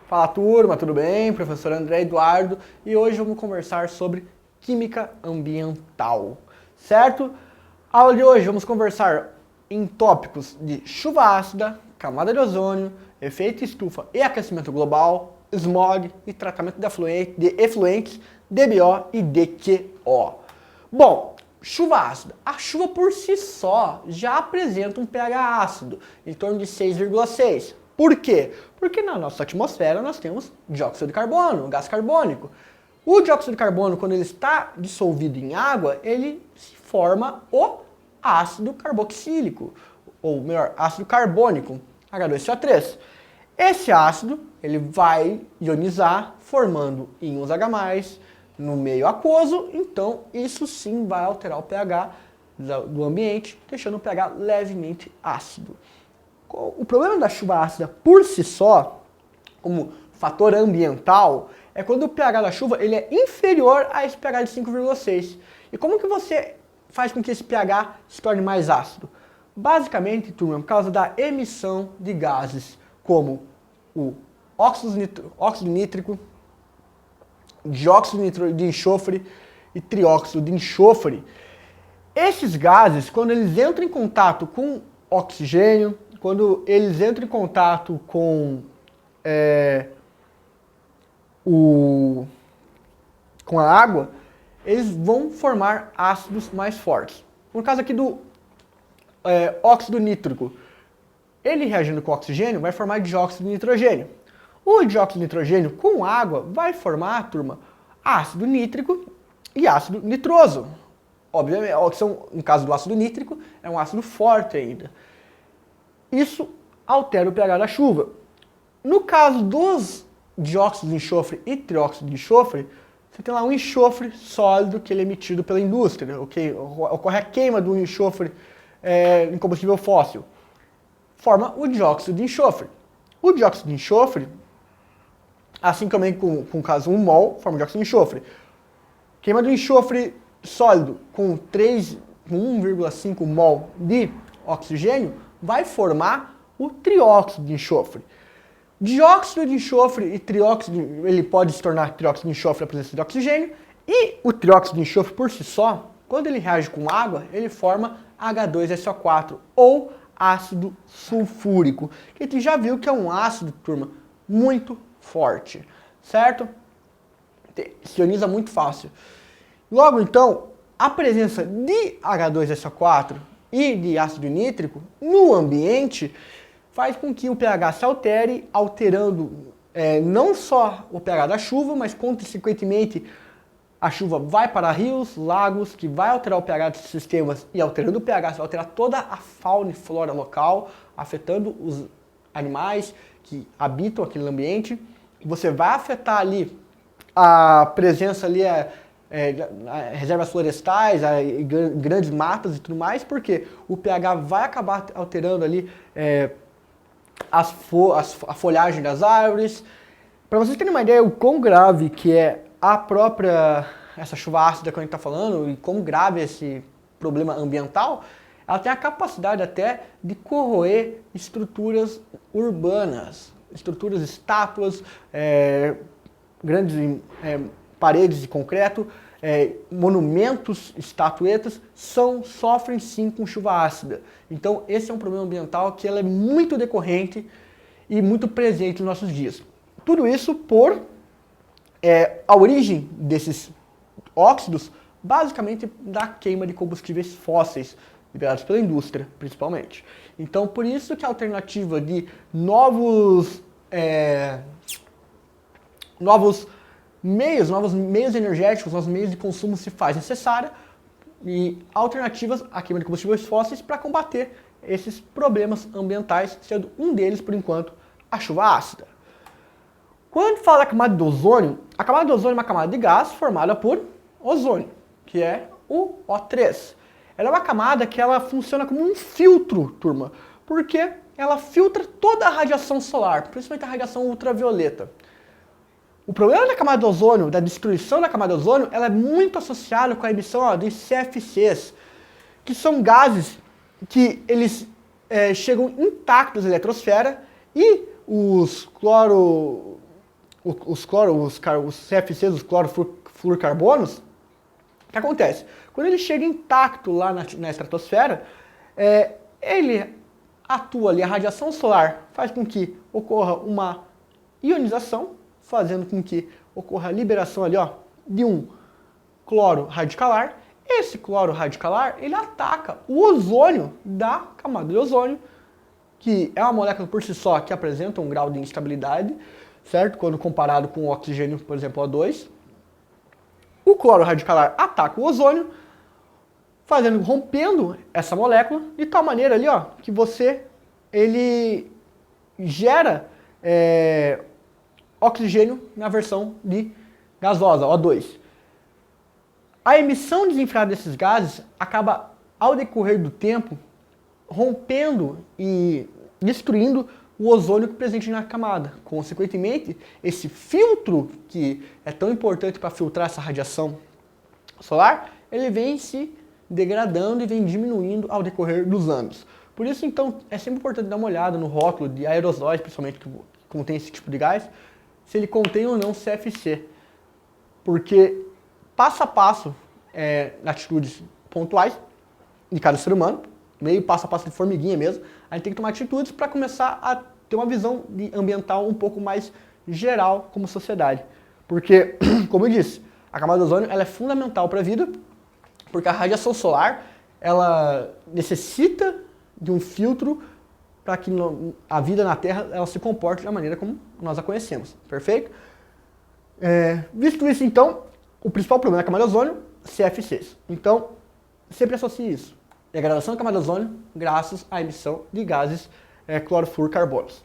Fala turma, tudo bem? Professor André Eduardo e hoje vamos conversar sobre química ambiental, certo? A aula de hoje vamos conversar em tópicos de chuva ácida, camada de ozônio, efeito estufa e aquecimento global, smog e tratamento de efluentes DBO e DQO. Bom, chuva ácida. A chuva por si só já apresenta um pH ácido, em torno de 6,6. Por quê? Porque na nossa atmosfera nós temos dióxido de carbono, gás carbônico. O dióxido de carbono, quando ele está dissolvido em água, ele se forma o ácido carboxílico, ou melhor, ácido carbônico, H2CO3. Esse ácido ele vai ionizar, formando íons H+, no meio aquoso, então isso sim vai alterar o pH do ambiente, deixando o pH levemente ácido. O problema da chuva ácida por si só, como fator ambiental, é quando o pH da chuva ele é inferior a esse pH de 5,6. E como que você faz com que esse pH se torne mais ácido? Basicamente, turma, por causa da emissão de gases como o óxido nítrico, dióxido de enxofre e trióxido de enxofre. Esses gases, quando eles entram em contato com oxigênio, quando eles entram em contato com a água, eles vão formar ácidos mais fortes. No caso aqui do óxido nítrico, ele reagindo com oxigênio vai formar dióxido de nitrogênio. O dióxido de nitrogênio com água vai formar, turma, ácido nítrico e ácido nitroso. Obviamente, no caso do ácido nítrico, é um ácido forte ainda. Isso altera o pH da chuva. No caso dos dióxidos de enxofre e trióxido de enxofre, você tem lá um enxofre sólido que ele é emitido pela indústria, ocorre a queima do enxofre em combustível fóssil. Forma o dióxido de enxofre. O dióxido de enxofre, assim também com o caso 1 mol, forma o dióxido de enxofre. Queima do enxofre sólido com 1,5 mol de oxigênio vai formar o trióxido de enxofre. Dióxido de enxofre e trióxido, ele pode se tornar trióxido de enxofre na presença de oxigênio, e o trióxido de enxofre por si só, quando ele reage com água, ele forma H2SO4, ou ácido sulfúrico, que a gente já viu que é um ácido, turma, muito forte, certo? Se ioniza muito fácil. Logo então, a presença de H2SO4 e de ácido nítrico no ambiente faz com que o pH se altere, alterando não só o pH da chuva, mas consequentemente a chuva vai para rios, lagos, que vai alterar o pH desses sistemas, e alterando o pH, vai alterar toda a fauna e flora local, afetando os animais que habitam aquele ambiente. Você vai afetar ali a presença ali, reservas florestais, grandes matas e tudo mais, porque o pH vai acabar alterando ali a folhagem das árvores. Para vocês terem uma ideia o quão grave que é essa chuva ácida que a gente está falando, e quão grave é esse problema ambiental, ela tem a capacidade até de corroer estruturas urbanas, estruturas, estátuas, grandes paredes de concreto, monumentos, estatuetas, sofrem sim com chuva ácida. Então esse é um problema ambiental que ela é muito decorrente e muito presente nos nossos dias. Tudo isso por a origem desses óxidos, basicamente da queima de combustíveis fósseis, liberados pela indústria, principalmente. Então por isso que a alternativa de novos meios energéticos, novos meios de consumo se faz necessária, e alternativas à queima de combustíveis fósseis para combater esses problemas ambientais, sendo um deles, por enquanto, a chuva ácida. Quando fala da camada do ozônio, a camada do ozônio é uma camada de gás formada por ozônio, que é o O3. Ela é uma camada que ela funciona como um filtro, turma, porque ela filtra toda a radiação solar, principalmente a radiação ultravioleta. O problema da camada de ozônio, da destruição da camada de ozônio, ela é muito associada com a emissão de CFCs, que são gases que eles chegam intactos à eletrosfera, e os os CFCs, os clorofluorcarbonos, o que acontece? Quando ele chega intacto lá na estratosfera, ele atua ali, a radiação solar faz com que ocorra uma ionização, fazendo com que ocorra a liberação ali, ó, de um cloro radicalar. Esse cloro radicalar, ele ataca o ozônio da camada de ozônio, que é uma molécula por si só que apresenta um grau de instabilidade, certo? Quando comparado com o oxigênio, por exemplo, O2. O cloro radicalar ataca o ozônio, rompendo essa molécula, de tal maneira ali, ó, que ele gera oxigênio na versão de gasosa, O2. A emissão desenfreada desses gases acaba, ao decorrer do tempo, rompendo e destruindo o ozônio presente na camada. Consequentemente, esse filtro, que é tão importante para filtrar essa radiação solar, ele vem se degradando e vem diminuindo ao decorrer dos anos. Por isso, então, é sempre importante dar uma olhada no rótulo de aerosóis, principalmente que contém esse tipo de gás, se ele contém ou não CFC. Porque, passo a passo, atitudes pontuais de cada ser humano, meio passo a passo de formiguinha mesmo, a gente tem que tomar atitudes para começar a ter uma visão ambiental um pouco mais geral como sociedade. Porque, como eu disse, a camada de ozônio ela é fundamental para a vida, porque a radiação solar ela necessita de um filtro para que a vida na Terra ela se comporte da maneira como nós a conhecemos. Perfeito? Visto isso, então, o principal problema da camada de ozônio, CFCs. Então, sempre associe isso. Degradação da camada de ozônio graças à emissão de gases clorofluorcarbonos.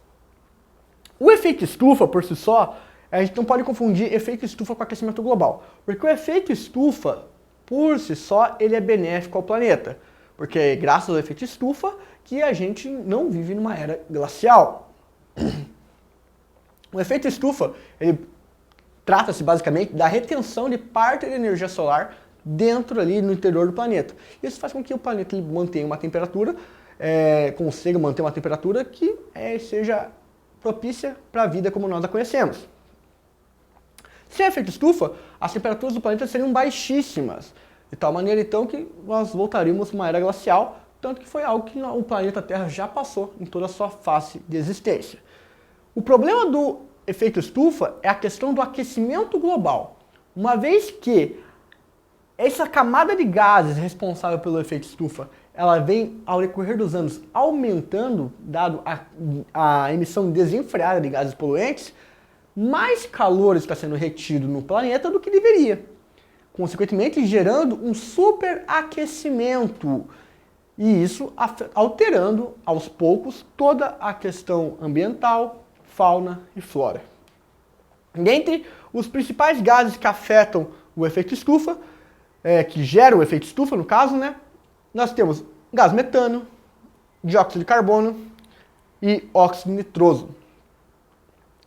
O efeito estufa, por si só, a gente não pode confundir efeito estufa com aquecimento global. Porque o efeito estufa, por si só, ele é benéfico ao planeta. Porque é graças ao efeito estufa que a gente não vive numa era glacial. O efeito estufa, ele trata-se basicamente da retenção de parte da energia solar dentro ali no interior do planeta. Isso faz com que o planeta mantenha uma temperatura, consiga manter uma temperatura que seja propícia para a vida como nós a conhecemos. Sem efeito estufa, as temperaturas do planeta seriam baixíssimas, de tal maneira então que nós voltaríamos para uma era glacial, tanto que foi algo que o planeta Terra já passou em toda a sua face de existência. O problema do efeito estufa é a questão do aquecimento global. Uma vez que essa camada de gases responsável pelo efeito estufa, ela vem ao decorrer dos anos aumentando, dado a emissão desenfreada de gases poluentes, mais calor está sendo retido no planeta do que deveria. Consequentemente, gerando um superaquecimento. E isso alterando, aos poucos, toda a questão ambiental, fauna e flora. Dentre os principais gases que afetam o efeito estufa, que geram o efeito estufa, no caso, né? Nós temos gás metano, dióxido de carbono e óxido nitroso.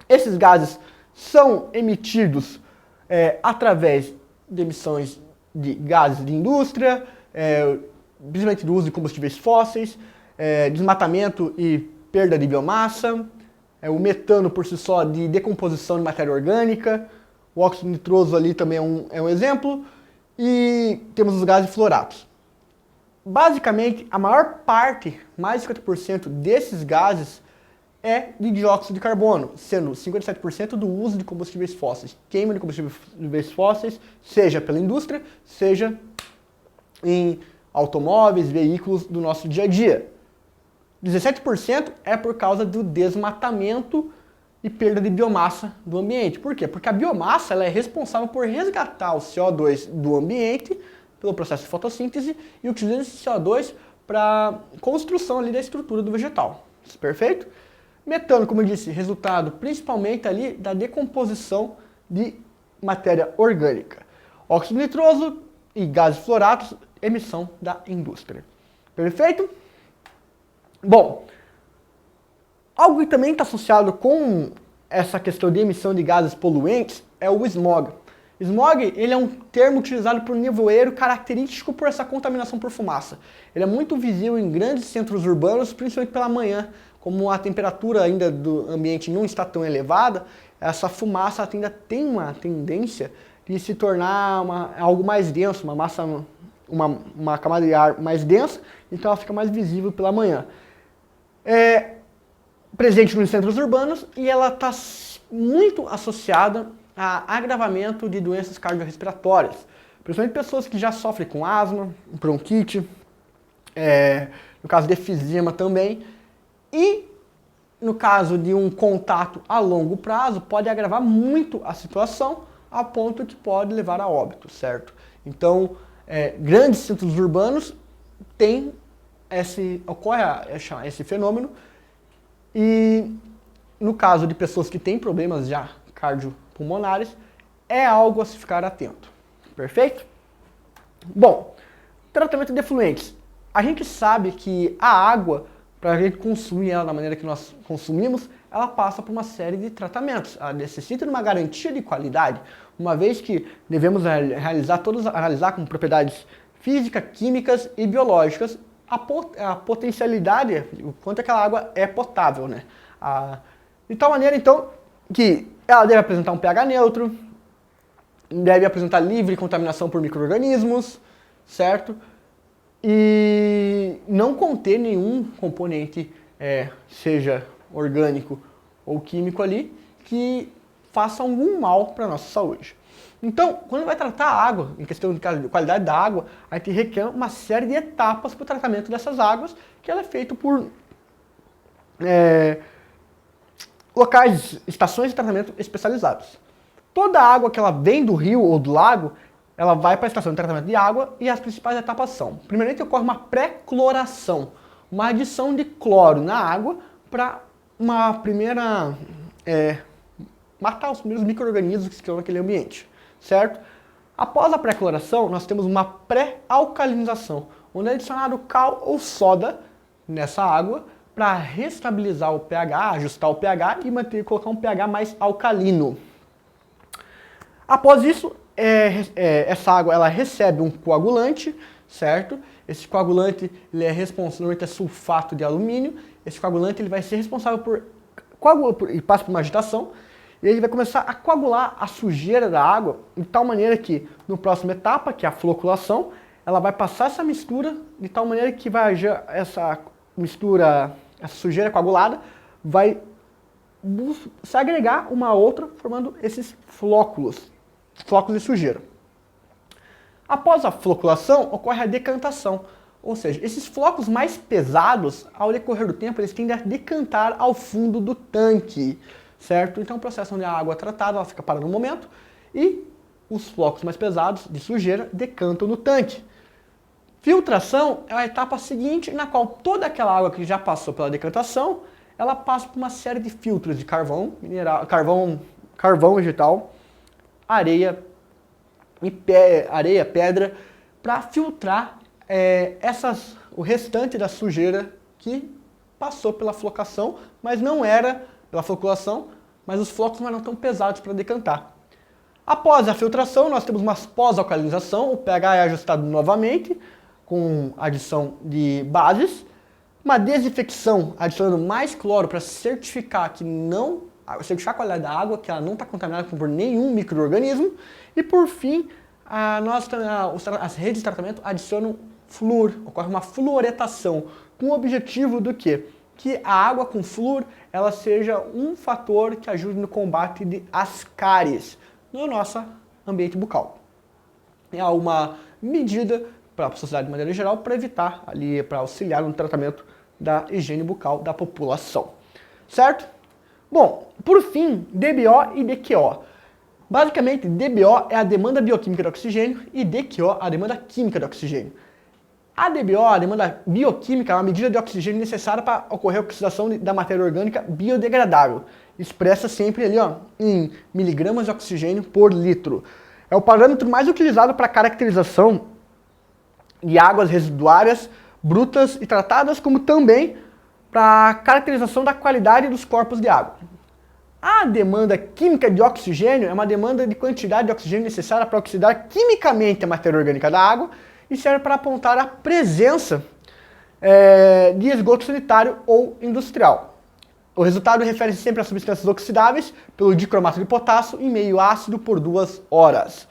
Esses gases são emitidos através de emissões de gases de indústria, principalmente do uso de combustíveis fósseis, desmatamento e perda de biomassa, o metano por si só de decomposição de matéria orgânica, o óxido nitroso ali também é um exemplo, e temos os gases fluoratos. Basicamente, a maior parte, mais de 50% desses gases é de dióxido de carbono, sendo 57% do uso de combustíveis fósseis. Queima de combustíveis fósseis, seja pela indústria, seja em automóveis, veículos do nosso dia a dia. 17% é por causa do desmatamento e perda de biomassa do ambiente. Por quê? Porque a biomassa ela é responsável por resgatar o CO2 do ambiente pelo processo de fotossíntese e utilizando esse CO2 para construção ali da estrutura do vegetal. Perfeito? Metano, como eu disse, resultado principalmente ali da decomposição de matéria orgânica. Óxido nitroso e gases fluoratos, emissão da indústria. Perfeito? Bom, algo que também está associado com essa questão de emissão de gases poluentes é o smog. Smog, ele é um termo utilizado por nevoeiro característico por essa contaminação por fumaça. Ele é muito visível em grandes centros urbanos, principalmente pela manhã. Como a temperatura ainda do ambiente não está tão elevada, essa fumaça ainda tem uma tendência de se tornar algo mais denso, uma massa, uma camada de ar mais densa, então ela fica mais visível pela manhã. É presente nos centros urbanos e ela está muito associada a agravamento de doenças cardiorrespiratórias, principalmente pessoas que já sofrem com asma, bronquite, no caso de efizema também, e no caso de um contato a longo prazo, pode agravar muito a situação, a ponto que pode levar a óbito, certo? Então, grandes centros urbanos ocorre esse fenômeno, e no caso de pessoas que têm problemas já cardiopulmonares, é algo a se ficar atento. Perfeito? Bom, tratamento de efluentes. A gente sabe que a água, para a gente consumir ela da maneira que nós consumimos, ela passa por uma série de tratamentos. Ela necessita de uma garantia de qualidade, uma vez que devemos analisar com propriedades físicas, químicas e biológicas a potencialidade, o quanto aquela água é potável, né? De tal maneira, então, que ela deve apresentar um pH neutro, deve apresentar livre contaminação por micro-organismos, certo? E não conter nenhum componente, seja orgânico ou químico ali, que faça algum mal para a nossa saúde. Então, quando vai tratar a água, em questão de qualidade da água, a gente requer uma série de etapas para o tratamento dessas águas, que ela é feito por locais, estações de tratamento especializados. Toda a água que ela vem do rio ou do lago, ela vai para a estação de tratamento de água e as principais etapas são: primeiramente ocorre uma pré-cloração, uma adição de cloro na água para uma primeira matar os primeiros micro-organismos que estão naquele ambiente, certo? Após a pré-cloração, nós temos uma pré-alcalinização, onde é adicionado cal ou soda nessa água para restabilizar o pH, ajustar o pH e colocar um pH mais alcalino. Após isso, essa água ela recebe um coagulante, certo? Esse coagulante ele normalmente é sulfato de alumínio. Esse coagulante ele vai ser responsável e passa por uma agitação, e ele vai começar a coagular a sujeira da água de tal maneira que, na próxima etapa, que é a floculação, ela vai passar essa mistura de tal maneira que essa mistura, essa sujeira coagulada, vai se agregar uma a outra, formando esses flóculos de sujeira. Após a floculação, ocorre a decantação, ou seja, esses flocos mais pesados, ao decorrer do tempo, eles tendem a decantar ao fundo do tanque, certo? Então o processo onde a água é tratada, ela fica parada no momento, e os flocos mais pesados de sujeira decantam no tanque. Filtração é a etapa seguinte, na qual toda aquela água que já passou pela decantação, ela passa por uma série de filtros de carvão, carvão vegetal, areia, pedra, para filtrar o restante da sujeira que passou pela flocação, mas não era pela floculação, mas os flocos não eram tão pesados para decantar. Após a filtração, nós temos uma pós-alcalinização, o pH é ajustado novamente, com adição de bases, uma desinfecção adicionando mais cloro para certificar a qualidade da água, que ela não está contaminada por nenhum micro-organismo, e por fim, as redes de tratamento adicionam flúor, ocorre uma fluoretação, com o objetivo do quê? Que a água com flúor ela seja um fator que ajude no combate de ascáries no nosso ambiente bucal. É uma medida para a sociedade de maneira geral para evitar para auxiliar no tratamento da higiene bucal da população, certo? Bom, por fim, DBO e DQO. Basicamente, DBO é a demanda bioquímica de oxigênio e DQO a demanda química de oxigênio. A DBO, a demanda bioquímica, é uma medida de oxigênio necessária para ocorrer a oxidação da matéria orgânica biodegradável, expressa sempre ali em miligramas de oxigênio por litro. É o parâmetro mais utilizado para caracterização de águas residuárias, brutas e tratadas, como também para caracterização da qualidade dos corpos de água. A demanda química de oxigênio é uma demanda de quantidade de oxigênio necessária para oxidar quimicamente a matéria orgânica da água e serve para apontar a presença de esgoto sanitário ou industrial. O resultado refere-se sempre a substâncias oxidáveis pelo dicromato de potássio em meio ácido por 2 horas.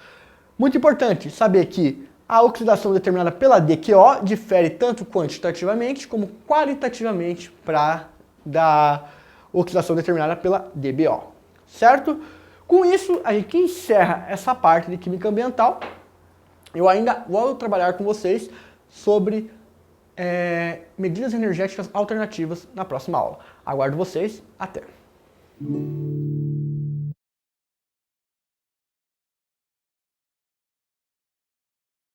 Muito importante saber que a oxidação determinada pela DQO difere tanto quantitativamente como qualitativamente da oxidação determinada pela DBO, certo? Com isso, a gente encerra essa parte de química ambiental. Eu ainda vou trabalhar com vocês sobre medidas energéticas alternativas na próxima aula. Aguardo vocês, até!